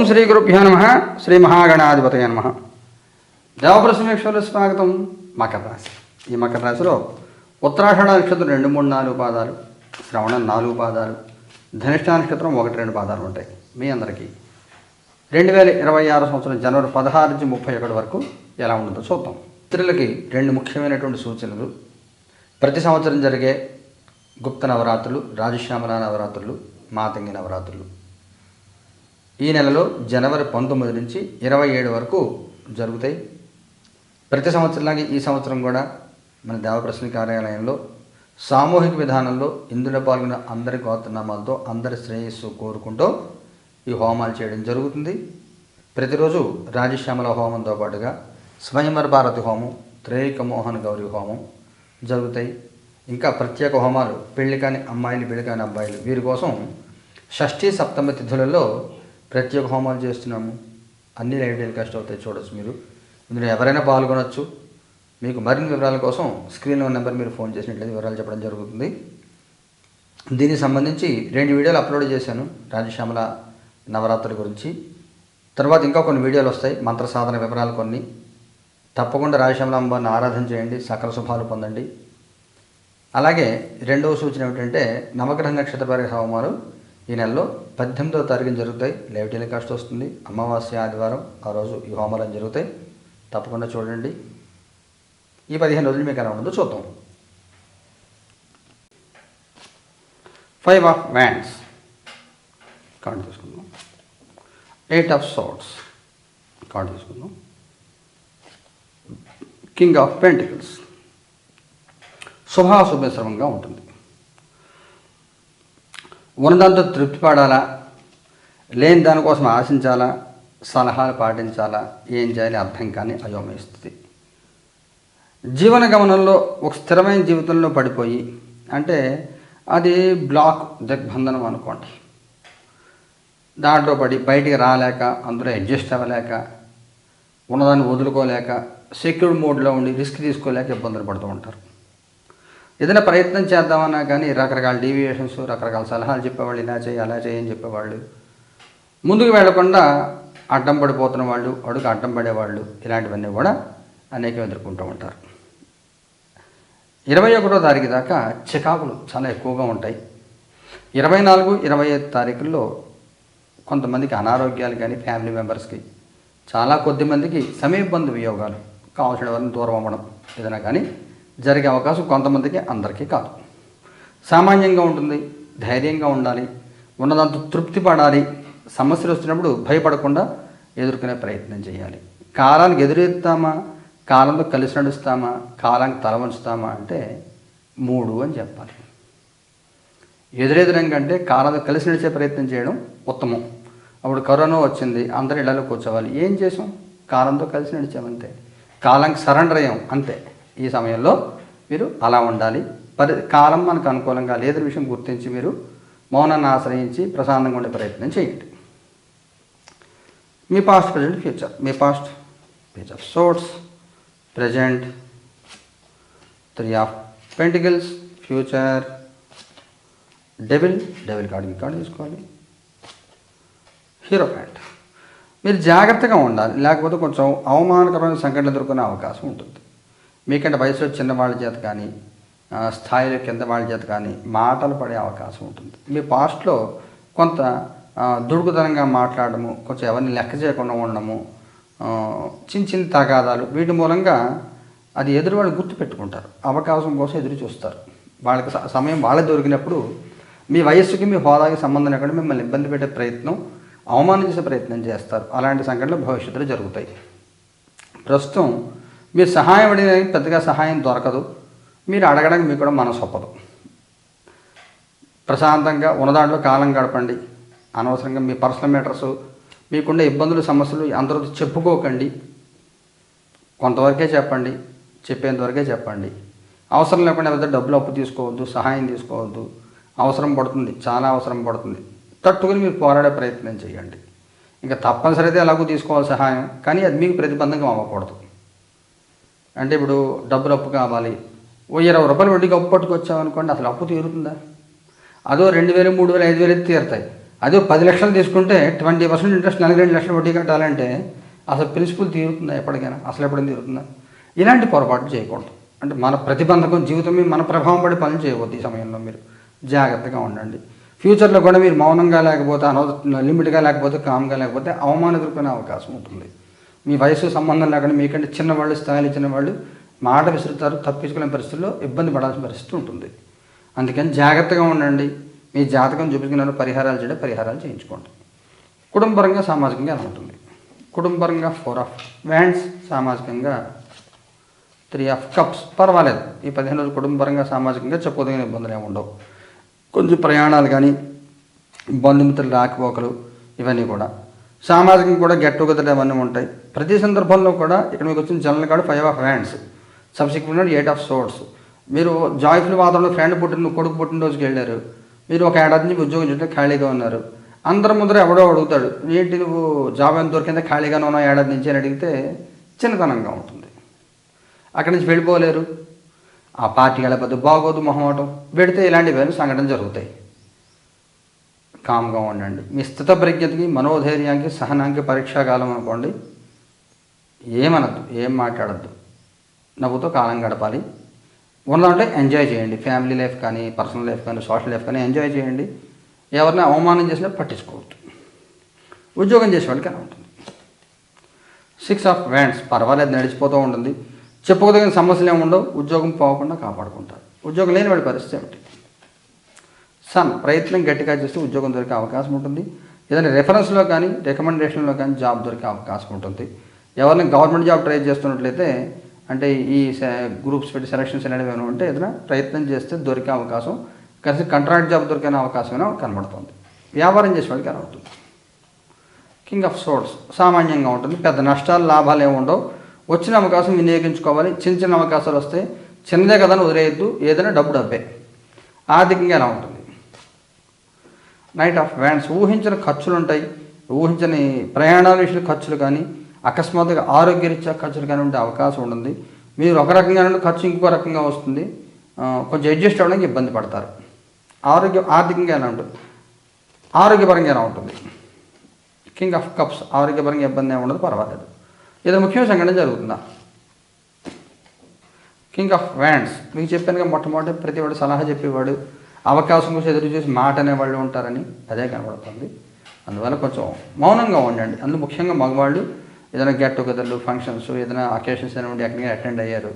శ్రీ గురుభ్యో నమ. శ్రీ మహాగణాధిపతయ నమ. దేవప్రసమేశ్వరుల స్వాగతం. మకర రాశి. ఈ మకర రాశిలో ఉత్తరాషాఢ నక్షత్రం 2, 3, 4 పాదాలు, శ్రవణం 4 పాదాలు, ధనిష్ఠ నక్షత్రం 1, 2 పాదాలు ఉంటాయి. మీ అందరికీ 2026 సంవత్సరం జనవరి 16 నుంచి 31 వరకు ఎలా ఉంటుందో చూద్దాం. స్త్రీలకి 2 ముఖ్యమైనటువంటి సూచనలు. ప్రతి సంవత్సరం జరిగే గుప్త నవరాత్రులు, రాజశ్యామల నవరాత్రులు, మాతంగి నవరాత్రులు ఈ నెలలో జనవరి 19 నుంచి 27 వరకు జరుగుతాయి. ప్రతి సంవత్సరంలాగే ఈ సంవత్సరం కూడా మన దేవప్రసన్న కార్యాలయంలో సామూహిక విధానంలో ఇందులో పాల్గొన్న అందరి గోత్రనామాలతో అందరి శ్రేయస్సు కోరుకుంటూ ఈ హోమాలు చేయడం జరుగుతుంది. ప్రతిరోజు రాజశ్యామల హోమంతో పాటుగా స్వయంవర భారతి హోమం, త్రైక మోహన గౌరీ హోమం జరుగుతాయి. ఇంకా ప్రత్యేక హోమాలు పెళ్లి కాని అమ్మాయిలు, పెళ్లి కాని అబ్బాయిలు వీరి కోసం షష్ఠీ సప్తమి తిథులలో ప్రత్యేక హోమాలు చేస్తున్నాము. అన్ని లైవ్ టెలికాస్ట్ అవుతాయి, చూడొచ్చు. మీరు ఇందులో ఎవరైనా పాల్గొనవచ్చు. మీకు మరిన్ని వివరాల కోసం స్క్రీన్లో ఉన్న నెంబర్ మీరు ఫోన్ చేసినట్లయితే వివరాలు చెప్పడం జరుగుతుంది. దీనికి సంబంధించి 2 వీడియోలు అప్లోడ్ చేశాను రాజశ్యామల నవరాత్రుల గురించి. తర్వాత ఇంకా కొన్ని వీడియోలు వస్తాయి, మంత్ర సాధన వివరాలు కొన్ని. తప్పకుండా రాజశ్యామల అమ్మవారిని ఆరాధన చేయండి, సకల శుభాలు పొందండి. అలాగే రెండవ సూచన ఏమిటంటే నవగ్రహ నక్షత్ర పరిహార హోమాలు ఈ నెలలో 18వ తారీఖున జరుగుతాయి. లైవ్ టెలికాస్ట్ వస్తుంది. అమావాస్య ఆదివారం ఆ రోజు ఈ హోమాలు జరుగుతాయి. తప్పకుండా చూడండి. ఈ 15 రోజులు మీకు ఎలా ఉంటుందో చూద్దాం. 5 ఆఫ్ వ్యాండ్స్ కార్డు తీసుకుందాం. 8 ఆఫ్ సోర్డ్స్ కార్డు తీసుకుందాం. King of pentacles. శుభాశుభశ్రమంగా ఉంటుంది. ఉన్నదాంతో తృప్తి పడాలా, లేని దానికోసం ఆశించాలా, సలహాలు పాటించాలా, ఏం చేయాలి అర్థం కాని అయోమయ స్థితి. జీవన గమనంలో ఒక స్థిరమైన జీవితంలో పడిపోయి, అంటే అది బ్లాక్ దిగ్బంధనం అనుకోండి. దాంట్లో పడి బయటికి రాలేక, అందులో అడ్జస్ట్ అవ్వలేక, ఉన్నదాన్ని వదులుకోలేక, సెక్యూర్డ్ మోడ్లో ఉండి రిస్క్ తీసుకోలేక ఇబ్బందులు పడుతూ ఉంటారు. ఏదైనా ప్రయత్నం చేద్దామన్నా కానీ రకరకాల డీవియేషన్స్, రకరకాల సలహాలు చెప్పేవాళ్ళు, ఇలా చేయి అలా చేయని చెప్పేవాళ్ళు, ముందుకు వెళ్లకుండా అడ్డం పడిపోతున్న వాళ్ళు, అడుగు అడ్డం పడేవాళ్ళు, ఇలాంటివన్నీ కూడా అనేకం ఎదుర్కొంటూ ఉంటారు. 21వ తారీఖు దాకా చికాకులు చాలా ఎక్కువగా ఉంటాయి. 24, 25 తారీఖుల్లో కొంతమందికి అనారోగ్యాలు కానీ, ఫ్యామిలీ మెంబర్స్కి చాలా కొద్ది మందికి సమీప వియోగాలు, కావాల్సిన వారిని దూరం అవ్వడం ఏదైనా కానీ జరిగే అవకాశం కొంతమందికి, అందరికీ కాదు. సామాన్యంగా ఉంటుంది. ధైర్యంగా ఉండాలి. ఉన్నదంతా తృప్తి పడాలి. సమస్యలు వచ్చినప్పుడు భయపడకుండా ఎదుర్కొనే ప్రయత్నం చేయాలి. కాలానికి ఎదురెత్తామా, కాలంతో కలిసి నడుస్తామా, కాలానికి తల వంచుతామా అంటే 3 అని చెప్పాలి. ఎదురెదురం కంటే కాలంతో కలిసి నడిచే ప్రయత్నం చేయడం ఉత్తమం. అప్పుడు కరోనా వచ్చింది, అందరూ ఇళ్లలో కూర్చోవాలి. ఏం చేసాం? కాలంతో కలిసి నడిచామంతే. కాలానికి సరెండర్ అయ్యాం అంతే. ఈ సమయంలో మీరు అలా ఉండాలి. కాలం మనకు అనుకూలంగా లేదని విషయం గుర్తించి మీరు మౌనాన్ని ఆశ్రయించి ప్రశాంతంగా ఉండే ప్రయత్నం చేయండి. మీ పాస్ట్, ప్రజెంట్, ఫ్యూచర్. మీ past page of swords, present 3 of pentacles, future devil card తీసుకోవాలి. Hierophant. మీరు జాగ్రత్తగా ఉండాలి, లేకపోతే కొంచెం అవమానకరమైన సంఘటనలు ఎదుర్కొనే అవకాశం ఉంటుంది. మీకంటే వయసులో చిన్న వాళ్ళ చేత కానీ, స్థాయిలో కింద వాళ్ళ చేత కానీ మాటలు పడే అవకాశం ఉంటుంది. మీ పాస్ట్లో కొంత దుడుకుతనంగా మాట్లాడము, కొంచెం ఎవరిని లెక్క చేయకుండా ఉండడము, చిన్న చిన్న తగాదాలు, వీటి మూలంగా అది ఎదురు వాళ్ళు గుర్తుపెట్టుకుంటారు. అవకాశం కోసం ఎదురు చూస్తారు. వాళ్ళకి సమయం వాళ్ళే దొరికినప్పుడు మీ వయస్సుకి, మీ హోదాకి సంబంధం లేకుండా మిమ్మల్ని ఇబ్బంది పెట్టే ప్రయత్నం, అవమానం చేసే ప్రయత్నం చేస్తారు. అలాంటి సంఘటనలు భవిష్యత్తులో జరుగుతాయి. ప్రస్తుతం మీరు సహాయం అడిగిన పెద్దగా సహాయం దొరకదు. మీరు అడగడానికి మీకు కూడా మనసు ఒప్పదు. ప్రశాంతంగా ఉన్నదాంట్లో కాలం గడపండి. అనవసరంగా మీ పర్సనల్ మ్యాటర్స్, మీకుండే ఇబ్బందులు, సమస్యలు అందరితో చెప్పుకోకండి. కొంతవరకే చెప్పండి, చెప్పేంతవరకే చెప్పండి. అవసరం లేకుండా ఏదైతే డబ్బులు అప్పు తీసుకోవద్దు, సహాయం తీసుకోవద్దు. అవసరం పడుతుంది, చాలా అవసరం పడుతుంది. తట్టుకుని మీరు పోరాడే ప్రయత్నం చేయండి. ఇంకా తప్పనిసరి అయితే ఎలాగో తీసుకోవాలి సహాయం, కానీ అది మీకు ప్రతిబంధకం అవ్వకూడదు. అంటే ఇప్పుడు డబ్బులు అప్పు కావాలి, 20 రూపాయలు వడ్డీకి అప్పు పట్టుకొచ్చామనుకోండి, అసలు అప్పు తీరుతుందా? అదో 2000, 3000, 5000 అయితే తీరుతాయి. అదే 10 లక్షలు తీసుకుంటే 20% ఇంట్రెస్ట్, నెలకి 2 లక్షలు వడ్డీ కట్టాలంటే అసలు ప్రిన్సిపల్ తీరుతుందా ఎప్పటికైనా? అసలు ఎప్పుడైనా తీరుతుందా? ఇలాంటి పొరపాటు చేయకూడదు. అంటే మన ప్రతిబంధకం జీవితం మీద మన ప్రభావం పడి పనులు చేయవద్దు. ఈ సమయంలో మీరు జాగ్రత్తగా ఉండండి. ఫ్యూచర్లో కూడా మీరు మౌనంగా లేకపోతే, లిమిట్గా లేకపోతే, కామ్గా లేకపోతే అవమానితులైన అవకాశం ఉంటుంది. మీ వయసు సంబంధం లేకుండా మీకంటే చిన్నవాళ్ళు, స్థాయిలు ఇచ్చిన వాళ్ళు మాట విసురుతారు. తప్పించుకునే పరిస్థితుల్లో ఇబ్బంది పడాల్సిన పరిస్థితి ఉంటుంది. అందుకని జాగ్రత్తగా ఉండండి. మీ జాతకం చూపించుకున్న పరిహారాలు చేయడం, పరిహారాలు చేయించుకోండి. కుటుంబపరంగా సామాజికంగా ఎలా ఉంటుంది? కుటుంబపరంగా 4 ఆఫ్ వ్యాండ్స్, సామాజికంగా 3 ఆఫ్ కప్స్. పర్వాలేదు. ఈ 15 రోజులు కుటుంబపరంగా సామాజికంగా చెప్పుకోదగిన ఇబ్బందులు ఏమి ఉండవు. కొంచెం ప్రయాణాలు కానీ, బంధుమిత్రులు రాకపోకలు, ఇవన్నీ కూడా సామాజికంగా కూడా గెట్ టుగెదర్ అవన్నీ ఉంటాయి. ప్రతి సందర్భంలో కూడా ఇక్కడ మీకు వచ్చిన general card 5 of wands, subsequent 8 of swords. మీరు జాయ్ఫుల్ వాతావరణంలో ఫ్రెండ్ కొడుకు పుట్టినరోజుకి వెళ్ళారు. మీరు ఒక ఏడాది నుంచి ఉద్యోగం చేయడం ఖాళీగా ఉన్నారు. అందరి ముందర ఎవడో అడుగుతాడు, ఏంటి నువ్వు జాబ్ ఎంత దొరికిందా, ఖాళీగానే ఉన్నావు ఏడాది నుంచి అని అడిగితే చిన్నతనంగా ఉంటుంది. అక్కడి నుంచి వెళ్ళిపోలేరు. ఆ పార్టీ వెళ్ళకపోతే బాగోదు, మొహమాటం పెడితే ఇలాంటివన్నీ సంఘటన జరుగుతాయి. కామ్గా ఉండండి. మీ స్థితప్రజ్ఞతకి, మనోధైర్యానికి, సహనానికి పరీక్షాకాలం అనుకోండి. ఏమనద్దు, ఏం మాట్లాడద్దు, నవ్వుతో కాలం గడపాలి. ఉన్నదంటే ఎంజాయ్ చేయండి. ఫ్యామిలీ లైఫ్ కానీ, పర్సనల్ లైఫ్ కానీ, సోషల్ లైఫ్ కానీ ఎంజాయ్ చేయండి. ఎవరిని అవమానం చేసినా పట్టించుకోవద్దు. ఉద్యోగం చేసేవాళ్ళకి అలా ఉంటుంది. 6 ఆఫ్ వ్యాండ్స్, పర్వాలేదు, నడిచిపోతూ ఉంటుంది. చెప్పుకోదగిన సమస్యలు ఏమి ఉండవు. ఉద్యోగం పోకుండా కాపాడుకుంటారు. ఉద్యోగం లేని వాడి పరిస్థితి ఏమిటి? సన్, ప్రయత్నం గట్టిగా చేస్తే ఉద్యోగం దొరికే అవకాశం ఉంటుంది. ఏదైనా రెఫరెన్స్లో కానీ, రికమెండేషన్లో కానీ జాబ్ దొరికే అవకాశం ఉంటుంది. ఎవరిని గవర్నమెంట్ జాబ్ ట్రై చేస్తున్నట్లయితే, అంటే ఈ గ్రూప్స్ పెట్టి సెలక్షన్స్ అనేవి ఏమైనా ఉంటే ఏదైనా ప్రయత్నం చేస్తే దొరికే అవకాశం, కలిసి కాంట్రాక్ట్ జాబ్ దొరికే అవకాశం అయినా కనబడుతుంది. వ్యాపారం చేసే వాళ్ళకి కనబడుతుంది. కింగ్ ఆఫ్ సోర్డ్స్, సామాన్యంగా ఉంటుంది. పెద్ద నష్టాలు, లాభాలు ఏమి ఉండవు. వచ్చిన అవకాశం వినియోగించుకోవాలి. చిన్న చిన్న అవకాశాలు వస్తే చిన్నదే కదా అని వదిలేయద్దు. ఏదైనా డబ్బే. ఆర్థికంగా ఎలా ఉంటుంది? నైట్ ఆఫ్ వ్యాండ్స్, ఊహించిన ఖర్చులు ఉంటాయి. ఊహించని ప్రయాణాల విషయంలో ఖర్చులు కానీ, అకస్మాత్తుగా ఆరోగ్యరీత్యా ఖర్చులు కానీ ఉండే అవకాశం ఉంటుంది. మీరు ఒక రకంగా ఖర్చు ఇంకో రకంగా వస్తుంది. కొంచెం అడ్జస్ట్ అవ్వడానికి ఇబ్బంది పడతారు. ఆర్థికంగా ఎలా ఉంటుంది? ఆరోగ్యపరంగా ఎలా ఉంటుంది? కింగ్ ఆఫ్ కప్స్, ఆరోగ్యపరంగా ఇబ్బంది ఏమి ఉండదు, పర్వాలేదు. ఏదో ముఖ్యమైన సంఘటన జరుగుతుందా? కింగ్ ఆఫ్ వ్యాండ్స్, మీకు చెప్పానుగా మొట్టమొదటి ప్రతివాడు సలహా చెప్పేవాడు, అవకాశం కోసం ఎదురు చూసి మాట అనేవాళ్ళు ఉంటారని, అదే కనబడుతుంది. అందువల్ల కొంచెం మౌనంగా ఉండండి. అందులో ముఖ్యంగా మగవాళ్ళు ఏదైనా గెట్ టుగెదర్లు, ఫంక్షన్స్, ఏదైనా అకేషన్స్ అనేవి ఎక్కడికి అటెండ్ అయ్యారు,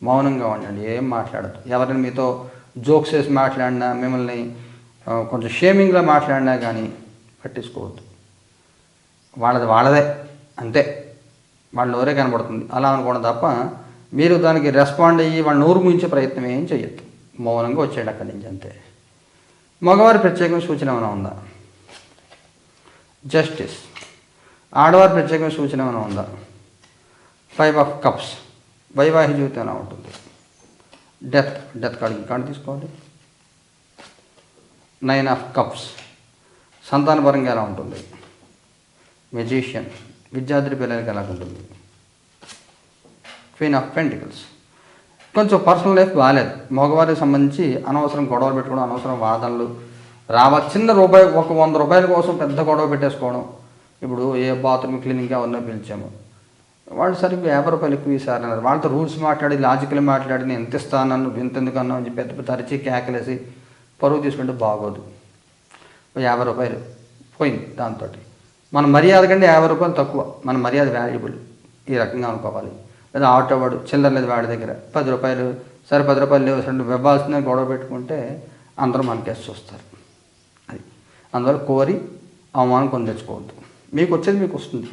మౌనంగా ఉండండి. ఏం మాట్లాడదు. ఎవరైనా మీతో జోక్స్ వేసి మాట్లాడినా, మిమ్మల్ని కొంచెం షేమింగ్గా మాట్లాడినా కానీ పట్టించుకోవద్దు. వాళ్ళదే అంతే, వాళ్ళ నోరే కనబడుతుంది అలా అనుకోవడం తప్ప మీరు దానికి రెస్పాండ్ అయ్యి వాళ్ళ నోరు ముయించే ప్రయత్నం ఏం చేయొద్దు. మౌనంగా వచ్చేయండి అక్కడి నుంచి, అంతే. మగవారి ప్రత్యేకమైన సూచన ఏమైనా ఉందా? జస్టిస్. ఆడవారి ప్రత్యేకమైన సూచన ఏమైనా ఉందా? 5 ఆఫ్ కప్స్, వైవాహిక జీవితం ఎలా ఉంటుంది? డెత్ కార్డు ఇంకాడు తీసుకోవాలి. 9 ఆఫ్ కప్స్, సంతానపరంగా ఎలా ఉంటుంది? మెజిషియన్, విద్యార్థి పిల్లలకి ఎలా ఉంటుంది? క్వీన్ ఆఫ్ పెంటికల్స్, కొంచెం పర్సనల్ లైఫ్ బాగాలేదు. మగవారికి సంబంధించి అనవసరం గొడవలు పెట్టుకోవడం, అనవసరం వాదనలు, చిన్న రూపాయి, ఒక 100 రూపాయల కోసం పెద్ద గొడవ పెట్టేసుకోవడం. ఇప్పుడు ఏ బాత్రూమ్ క్లీనింగ్కి ఎవరినో పిలిచాము, వాళ్ళు సరిగ్గా 50 రూపాయలు ఎక్కువ ఇస్తారు అన్నారు. వాళ్ళతో రూల్స్ మాట్లాడి, లాజికల్ మాట్లాడి, నేను ఎంత ఇస్తాను, ఎంత ఎందుకు అన్నా అని చెప్పి పెద్ద పెద్ద అరిచి కేకలేసి పరువు తీసుకుంటే బాగోదు. 50 రూపాయలు పోయింది. దాంతో మన మర్యాద కంటే 50 రూపాయలు తక్కువ. మన మర్యాద వాల్యుబుల్, ఈ రకంగా అనుకోవాలి. లేదా ఆటో వాడు చిల్లర లేదు వాడి దగ్గర 10 రూపాయలు, సరే 10 రూపాయలు లేవు సరే ఇవ్వాల్సిందే గొడవ పెట్టుకుంటే అందరూ మనకేసి చూస్తారు. అది అందువల్ల కోరి అవమానం కొని తెచ్చుకోవద్దు. మీకు వచ్చేది మీకు వస్తుంది.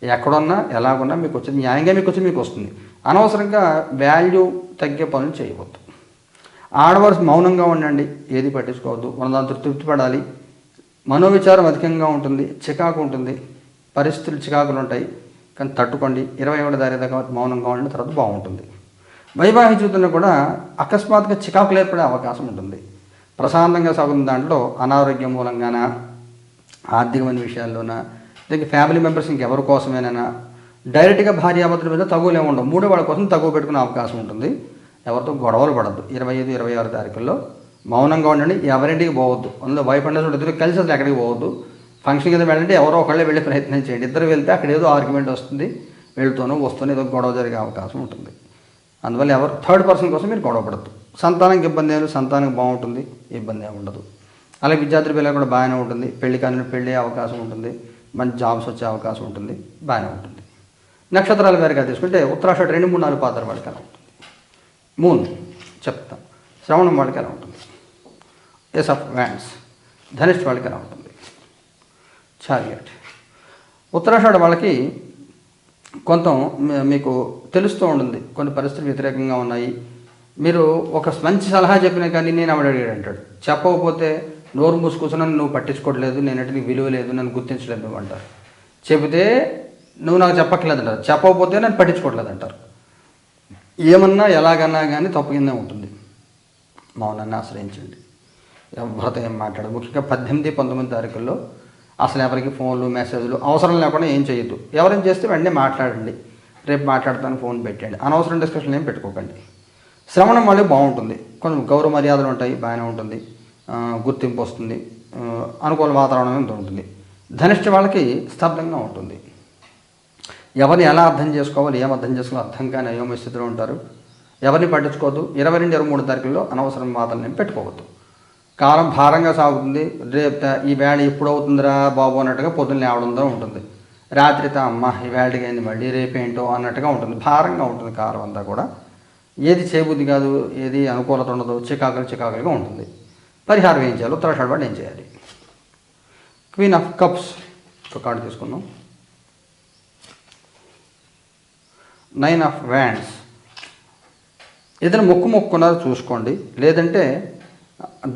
ఎక్కడున్నా ఎలాగున్నా మీకు వచ్చేది న్యాయంగా మీకు వచ్చేది మీకు వస్తుంది. అనవసరంగా వాల్యూ తగ్గే పనులు చేయవద్దు. ఆడవారు మౌనంగా ఉండండి, ఏది పట్టించుకోవద్దు. మన దాంతో తృప్తి పడాలి. మనోవిచారం అధికంగా ఉంటుంది, చికాకు ఉంటుంది, పరిస్థితులు చికాకులు ఉంటాయి, కానీ తట్టుకోండి. 21 తారీఖు దాకా మౌనంగా ఉండిన తర్వాత బాగుంటుంది. వైవాహిక జీవితంలో కూడా అకస్మాత్తుగా చికాకులు ఏర్పడే అవకాశం ఉంటుంది. ప్రశాంతంగా సాగుతున్న దాంట్లో అనారోగ్యం మూలంగాన, ఆర్థికమైన విషయాల్లోనా, దీనికి ఫ్యామిలీ మెంబర్స్ ఇంకెవరి కోసమేనైనా డైరెక్ట్గా భార్యాభర్తల మీద తగువులు ఏమి ఉండవు. 3 వాళ్ళ కోసం తగువ పెట్టుకునే అవకాశం ఉంటుంది. ఎవరితో గొడవలు పడద్దు. 25, 26 తారీఖుల్లో మౌనంగా ఉండండి, ఎవరింటికి పోవద్దు. అందులో వైఫ్ అండ్ హస్బెండ్ ఇద్దరు కలిసి అసలు ఎక్కడికి పోవద్దు. ఫంక్షన్ కింద వెళ్ళంటే ఎవరో ఒకళ్ళే వెళ్ళే ప్రయత్నం చేయండి. ఇద్దరు వెళ్తే అక్కడ ఏదో ఆర్గ్యుమెంట్ వస్తుంది, వెళ్తూనో వస్తూనే ఏదో గొడవ జరిగే అవకాశం ఉంటుంది. అందువల్ల ఎవరు థర్డ్ పర్సన్ కోసం మీరు గొడవ పడద్దు. సంతానానికి ఇబ్బంది ఏమి, సంతానానికి బాగుంటుంది, ఇబ్బంది ఏమి ఉండదు. అలాగే విద్యార్థుల పిల్లలు కూడా బాగానే ఉంటుంది. పెళ్లి కానీ పెళ్ళే అవకాశం ఉంటుంది, మంచి జాబ్స్ వచ్చే అవకాశం ఉంటుంది, బాగానే ఉంటుంది. నక్షత్రాల వారిగా తీసుకుంటే ఉత్తరాషాఢ 2, 3, 4 పాదాల వాళ్ళకి ఎలా ఉంటుంది. మూన్ చెప్తాం. శ్రవణం వాళ్ళకి ఎలా ఉంటుంది. ఏస్ ఆఫ్ వ్యాండ్స్ ధనిష్ఠ వాళ్ళకి ఎలా ఉంటుంది. చారియట్ ఉత్తరాషాఢ వాళ్ళకి కొంత మీకు తెలుస్తూ ఉంటుంది, కొన్ని పరిస్థితులు వ్యతిరేకంగా ఉన్నాయి. మీరు ఒక మంచి సలహా చెప్పినా కానీ నేను ఆవిడ అడిగాడు అంటాడు. చెప్పకపోతే నోరు మూసుకూర్చున్నా నువ్వు పట్టించుకోవట్లేదు, నేనంటే నీకు విలువ లేదు, నన్ను గుర్తించలేదు నువ్వు అంటారు. చెబితే నువ్వు నాకు చెప్పట్లేదు అంటారు. చెప్పకపోతే నన్ను పట్టించుకోవట్లేదు అంటారు. ఏమన్నా ఎలాగన్నా కానీ తప్పు కిందే ఉంటుంది. మౌనాన్ని ఆశ్రయించండి. ఎవరితో ఏం మాట్లాడదు. ముఖ్యంగా 18, 19 తారీఖుల్లో అసలు ఎవరికి ఫోన్లు మెసేజ్లు అవసరం లేకుండా ఏం చేయొద్దు. ఎవరైనా చేస్తే వెంటనే మాట్లాడండి. రేపు మాట్లాడతాను ఫోన్ పెట్టండి. అనవసరం డిస్కషన్లు ఏం పెట్టుకోకండి. శ్రవణం మళ్ళీ బాగుంటుంది. కొంచెం గౌరవ మర్యాదలు ఉంటాయి, బాగానే ఉంటుంది, గుర్తింపు వస్తుంది, అనుకూల వాతావరణం ఎంత ఉంటుంది. ధనిష్ఠ వాళ్ళకి స్తబ్దంగా ఉంటుంది. ఎవరిని ఎలా అర్థం చేసుకోవాలి, ఏం అర్థం చేసుకోవాలి అర్థం కాని అయోమయ స్థితిలో ఉంటారు. ఎవరిని పట్టించుకోవద్దు. 22, 23 తారీఖుల్లో అనవసరం వాతావరణం ఏం పెట్టుకోవద్దు. కాలం భారంగా సాగుతుంది. రేపు ఈ వేళ ఎప్పుడు అవుతుందిరా బాబు అన్నట్టుగా పొద్దున్న లేవడంతో ఉంటుంది. రాత్రితో అమ్మ ఈ వేళకి అయింది మళ్ళీ రేపేంటో అన్నట్టుగా ఉంటుంది. భారంగా ఉంటుంది కాలం అంతా కూడా. ఏది చేయబుద్ధి కాదు, ఏది అనుకూలత ఉండదు, చికాకులుగా ఉంటుంది. పరిహారం ఏం చేయాలి, ఉత్తరాషాఢ వాడు ఏం చేయాలి. క్వీన్ ఆఫ్ కప్స్ ఒక కార్డు తీసుకుందాం. 9 ఆఫ్ వ్యాండ్స్. ఏదైనా మొక్కున్నారో చూసుకోండి. లేదంటే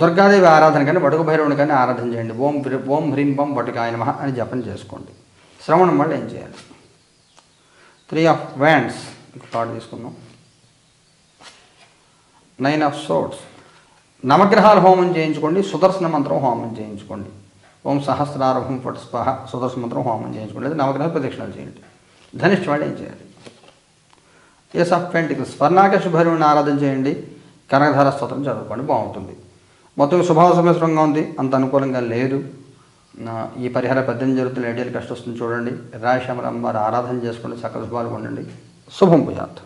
దుర్గాదేవి ఆరాధన కానీ వడుగు భైరవుని కానీ ఆరాధన చేయండి. ఓం హ్రీం బం వటుకాయ నమః అని జపం చేసుకోండి. శ్రవణం వల్ల ఏం చేయాలి. 3 ఆఫ్ వ్యాండ్స్ ఒక కార్డు తీసుకుందాం. 9 ఆఫ్ సోర్డ్స్. నవగ్రహాల హోమం చేయించుకోండి. సుదర్శన మంత్రం హోమం చేయించుకోండి. ఓం సహస్రారభం ఫట్ స్వాహ సుదర్శన మంత్రం హోమం చేయించుకోండి. లేదా నవగ్రహాల ప్రదక్షిణాలు చేయండి. ధనిష్ఠ వాళ్ళు ఏం చేయాలి. Ace of pentacles. స్వర్ణాకర్ష భైరవుని ఆరాధన చేయండి. కనకధార స్తోత్రం చదువుకోండి, బాగుంటుంది. మొత్తం శుభావ సంవత్సరంగా ఉంది, అంత అనుకూలంగా లేదు. ఈ పరిహార 18 జరుగుతున్న ఐడియల్ కష్టం వస్తుంది చూడండి. రాయశ్యామల అమ్మవారి ఆరాధన చేసుకోండి, సకల శుభాలు పొందండి. శుభం భూయాత్.